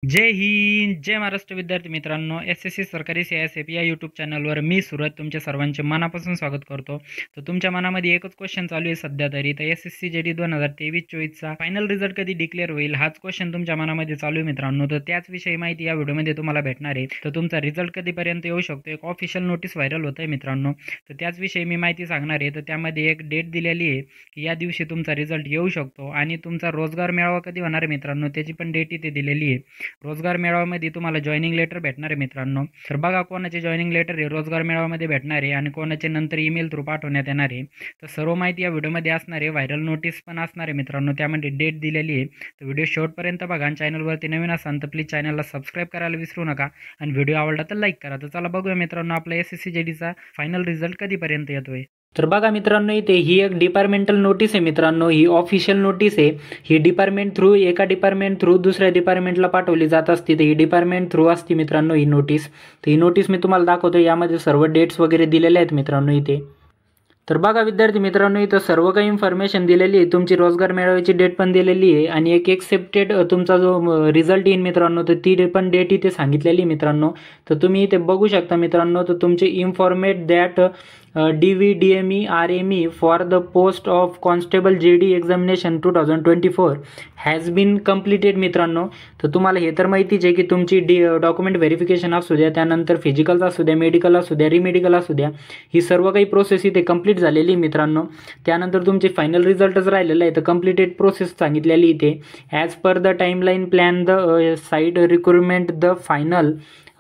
जय हिंद, जय महाराष्ट्र विद्यार्थी मित्रांनो. एस-एस-सी सरकारी CISF या यूट्यूब चॅनलवर मी सूरज तुमच्या सर्वांचे मनापासून स्वागत करतो. तर तुमच्या मनामध्ये एकच क्वेश्चन चालू आहे सध्या तरी, तर SSC JD 2023-24चा फायनल रिझल्ट कधी डिक्लेअर होईल हाच क्वेश्चन तुमच्या मनामध्ये चालू आहे मित्रांनो. तर त्याच विषयी माहिती या व्हिडिओमध्ये तुम्हाला भेटणार आहे. तर तुमचा रिझल्ट कधीपर्यंत येऊ शकतो, एक ऑफिशियल नोटीस व्हायरल होत आहे मित्रांनो. तर त्याच विषयी मी माहिती सांगणार आहे. तर त्यामध्ये एक डेट दिलेली आहे की या दिवशी तुमचा रिझल्ट येऊ शकतो आणि तुमचा रोजगार मेळावा कधी होणार आहे मित्रांनो, त्याची पण डेट इथे दिलेली आहे. रोजगार मेळाव्यामध्ये तुम्हाला जॉईनिंग लेटर भेटणार आहे मित्रांनो. तर बघा कोणाचे जॉईनिंग लेटर आहे रोजगार मेळाव्यामध्ये भेटणार आहे आणि कोणाचे नंतर ईमेल थ्रू पाठवण्यात येणार आहे. तर सर्व माहिती या व्हिडिओमध्ये असणार आहे. व्हायरल नोटीस पण असणार आहे मित्रांनो, त्यामध्ये डेट दिलेली आहे. तर व्हिडिओ शेवटपर्यंत बघा आणि चॅनलवरती नवीन असाल तर प्लीज चॅनलला सबस्क्राईब करायला विसरू नका आणि व्हिडिओ आवडला तर लाईक करा. तर चला बघूया मित्रांनो आपला SSC JDचा फायनल रिझल्ट कधीपर्यंत येतोय. तर बघा मित्रांनो, इथे ही एक डिपार्टमेंटल नोटीस आहे मित्रांनो. ही ऑफिशियल नोटीस आहे. ही डिपार्टमेंट थ्रू एका डिपार्टमेंट थ्रू दुसऱ्या डिपार्टमेंटला पाठवली जात असते. तर ही डिपार्टमेंट थ्रू असते मित्रांनो ही नोटीस. तर ही नोटीस मी तुम्हाला दाखवतो. यामध्ये सर्व डेट्स वगैरे दिलेले आहेत मित्रांनो इथे. तर बघा विद्यार्थी मित्रांनो, इथं सर्व काही इन्फॉर्मेशन दिलेली आहे. तुमची रोजगार मेळाव्याची डेट पण दिलेली आहे आणि एक एक्सेप्टेड तुमचा जो रिझल्ट येईल मित्रांनो, तर ती पण डेट इथे सांगितलेली मित्रांनो. तर तुम्ही इथे बघू शकता मित्रांनो. तर तुमचे informed that DVDME RME for the post of constable JD examination 2024 has been completed मित्रांनो. तर तुम्हाला हे तर माहितीच आहे की तुमची डॉक्युमेंट व्हेरिफिकेशन असू द्या, त्यानंतर फिजिकल असू द्या, मेडिकल असू द्या, रिमेडिकल असू द्या, ही सर्व काही प्रोसेस इथे कंप्लीट झालेली मित्रांनो. त्यानंतर तुमची फायनल रिझल्टच राहिलेला आहे. तर कम्प्लिटेड प्रोसेस सांगितलेली इथे. As per the timeline plan the side recruitment the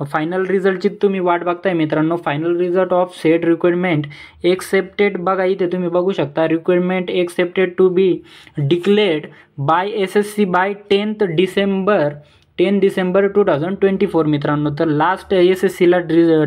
final रिझल्टची तुम्ही वाट बघताय मित्रांनो. Final result of set requirement accepted बघा इथे तुम्ही बघू शकता. Requirement accepted to be declared by SSC by 10 December 2024 मित्रांनो. तर लास्ट SSCला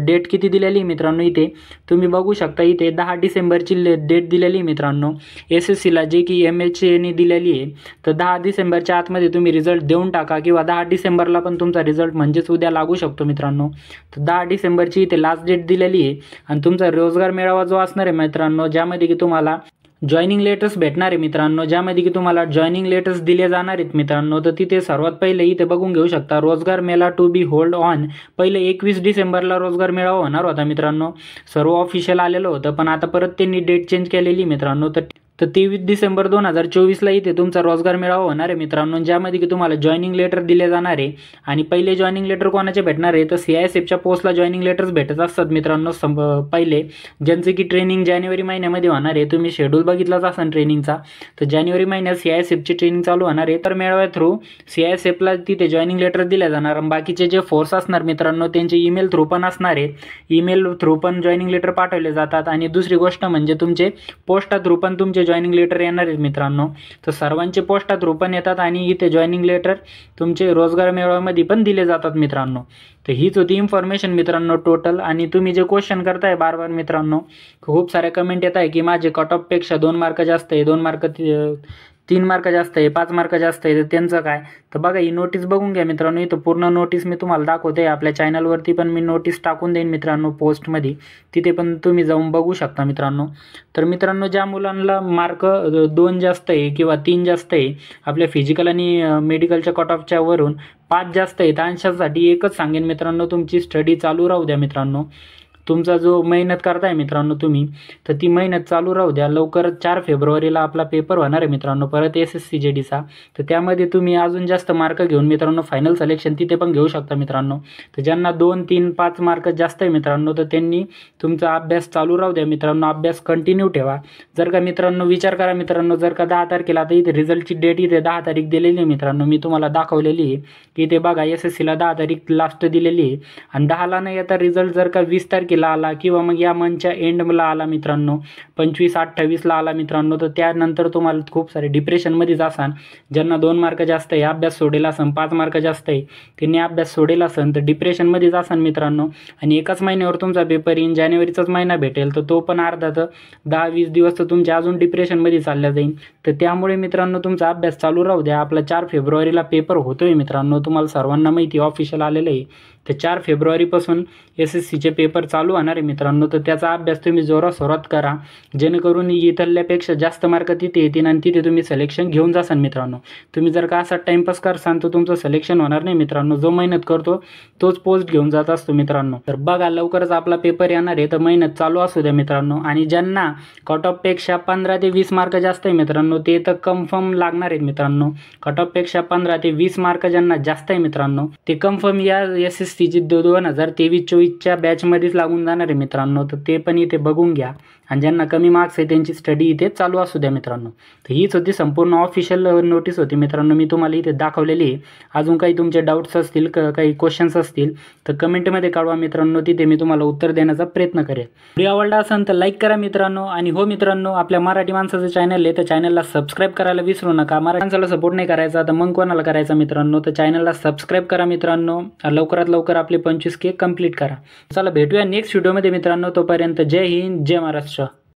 डेट किती दिलेली मित्रांनो इथे तुम्ही बघू शकता. इथे 10 डिसेंबरची डेट दिलेली मित्रांनो SSCला, जे की MHAने दिलेली आहे. तर 10 डिसेंबरच्या आतमध्ये तुम्ही रिझल्ट देऊन टाका किंवा 10 डिसेंबरला पण तुमचा रिझल्ट म्हणजेच उद्या लागू शकतो मित्रांनो. तर 10 डिसेंबरची इथे लास्ट डेट दिलेली आहे आणि तुमचा रोजगार मेळावा जो असणार आहे मित्रांनो, ज्यामध्ये की तुम्हाला जॉईनिंग लेटर्स भेटणार आहे मित्रांनो, ज्यामध्ये की तुम्हाला जॉईनिंग लेटर्स दिले जाणार आहेत मित्रांनो. तर तिथे सर्वात पहिले इथे बघून घेऊ शकता. रोजगार मेळा टू बी होल्ड ऑन. पहिले 21 डिसेंबरला रोजगार मेळावा होणार होता मित्रांनो. सर्व ऑफिशियल आलेलं होतं, पण आता परत त्यांनी डेट चेंज केलेली मित्रांनो. तर 23 डिसेंबर 2024ला इथे तुमचा रोजगार मेळावा होणार आहे मित्रांनो, ज्यामध्ये की तुम्हाला जॉईनिंग लेटर दिले जाणार आहे. आणि पहिले जॉईनिंग लेटर कोणाचे भेटणार आहे तर CISFच्या पोस्टला जॉईनिंग लेटर्स भेटत असतात मित्रांनो पहिले, ज्यांचे की ट्रेनिंग जानेवारी महिन्यामध्ये होणार आहे. तुम्ही शेड्यूल बघितलाच असाल ट्रेनिंगचा. तर जानेवारी महिन्यात CISFची ट्रेनिंग चालू होणार आहे. तर मेळाव्या थ्रू CISFला तिथे जॉईनिंग लेटर दिले जाणार. बाकीचे जे फोर्स असणार मित्रांनो त्यांचे ईमेल थ्रू पण असणार आहेत. ईमेल थ्रू पण जॉईनिंग लेटर पाठवले जातात. आणि दुसरी गोष्ट म्हणजे तुमचे पोस्टा थ्रू पण तुमचे जॉईनिंग लेटर येणार आहेत मित्रांनो. तर सर्वांचे पोस्टा थ्रू पण येतात आणि इथे जॉईनिंग लेटर तुमचे रोजगार मेळाव्यामध्ये पण दिले जातात मित्रांनो. तर हीच होती इन्फॉर्मेशन मित्रांनो टोटल. आणि तुम्ही जे क्वेश्चन करताय बार मित्रांनो, खूप सारे कमेंट येत आहे की माझे कट ऑफपेक्षा 2 मार्क जास्त आहे, 2 मार्क 3 मार्क जास्त आहे, 5 मार्क जास्त आहे, तर त्यांचं काय. तर बघा ही नोटीस बघून घ्या मित्रांनो. इथं पूर्ण नोटीस मी तुम्हाला दाखवते. आपल्या चॅनलवरती पण मी नोटीस टाकून देईन मित्रांनो पोस्टमध्ये, तिथे पण तुम्ही जाऊन बघू शकता मित्रांनो. तर मित्रांनो, ज्या मुलांना मार्क 2 जास्त आहे किंवा 3 जास्त आहे आपल्या फिजिकल आणि मेडिकलच्या कट ऑफच्या वरून 5 जास्त आहे, त्यांच्यासाठी एकच सांगेन मित्रांनो, तुमची स्टडी चालू राहू द्या मित्रांनो. तुमचा जो मेहनत करताय मित्रांनो तुम्ही, तर ती मेहनत चालू राहू द्या. लवकरच 4 फेब्रुवारीला आपला पेपर होणार आहे मित्रांनो परत SSC JDचा. तर त्यामध्ये तुम्ही अजून जास्त मार्क घेऊन मित्रांनो फायनल सिलेक्शन तिथे पण घेऊ शकता मित्रांनो. तर ज्यांना 2, 3, 5 मार्क जास्त आहे मित्रांनो, तर त्यांनी तुमचा अभ्यास चालू राहू द्या मित्रांनो. अभ्यास कंटिन्यू ठेवा. जर का मित्रांनो विचार करा मित्रांनो, जर का 10 तारखेला आता इथे रिझल्टची डेट इथे 10 तारीख दिलेली आहे मित्रांनो, मी तुम्हाला दाखवलेली आहे की इथे बघा SSCला 10 तारीख लास्ट दिलेली आहे. आणि 10ला नाही आता रिझल्ट जर का 20 तारखेला आला किंवा मग या मंथच्या एंडला आला मित्रांनो, 25-28ला आला मित्रांनो, तर त्यानंतर तुम्हाला खूप सारे डिप्रेशनमध्येच असाल. ज्यांना 2 मार्क जास्त आहे अभ्यास सोडेल असन, 5 मार्क जास्त आहे त्यांनी अभ्यास सोडेल असन, तर डिप्रेशनमध्येच असाल मित्रांनो. आणि एकाच महिन्यावर तुमचा पेपर येईन, जानेवारीचाच महिना भेटेल, तर तो पण अर्धा तर 10-20 दिवस तर तुमच्या अजून डिप्रेशनमध्ये चालल्या जाईल. तर त्यामुळे मित्रांनो तुमचा अभ्यास चालू राहू द्या. आपला 4 फेब्रुवारीला पेपर होतोय मित्रांनो, तुम्हाला सर्वांना माहिती ऑफिशियल आलेलं आहे. तर 4 फेब्रुवारीपासून SSCचे पेपर चालू चालू होणार आहे मित्रांनो, तर त्याचा अभ्यास तुम्ही जोराशोरात करा, जेणेकरून इथल्यापेक्षा जास्त मार्क तिथे येतील आणि तिथे तुम्ही सिलेक्शन घेऊन जासाल मित्रांनो. तुम्ही जर का असा टाइमपास करसाल तर तुमचं सिलेक्शन होणार नाही मित्रांनो. जो मेहनत करतो तोच पोस्ट घेऊन जात असतो मित्रांनो. तर बघा, लवकरच आपला पेपर येणार आहे, तर मेहनत चालू असू द्या मित्रांनो. आणि ज्यांना कट ऑफ पेक्षा 15 ते 20 मार्क जास्त आहे मित्रांनो, ते तर कन्फर्म लागणार आहेत मित्रांनो. कट ऑफ पेक्षा 15 ते 20 मार्क ज्यांना जास्त आहे मित्रांनो, ते कन्फर्म या SSCची 2023-24च्या बॅचमध्येच लागून जाणार आहे मित्रांनो. तर ते पण इथे बघून घ्या. आणि ज्यांना कमी मार्क्स आहे त्यांची स्टडी इथे चालू असू द्या मित्रांनो. तर हीच होती संपूर्ण ऑफिशियल नोटीस होती मित्रांनो, मी तुम्हाला इथे दाखवलेली आहे. अजून काही तुमचे डाऊट्स असतील, काही क्वेश्चन्स असतील तर कमेंटमध्ये कळवा मित्रांनो, तिथे मी तुम्हाला उत्तर देण्याचा प्रयत्न करेन. व्हिडिओ आवडला असेल तर लाईक करा मित्रांनो. आणि हो मित्रांनो, आपल्या मराठी माणसाचं चॅनल आहे, तर चॅनलला सबस्क्राइब करायला विसरू नका. मराठी माणसाला सपोर्ट नाही करायचा तर मग कोणाला करायचा मित्रांनो. तर चॅनलला सबस्क्राइब करा मित्रांनो. लवकरात लवकर आपले 25K कंप्लीट करा. चला भेटूया नेक्स्ट व्हिडिओमध्ये मित्रांनो. तोपर्यंत जय हिंद, जय महाराष्ट्र.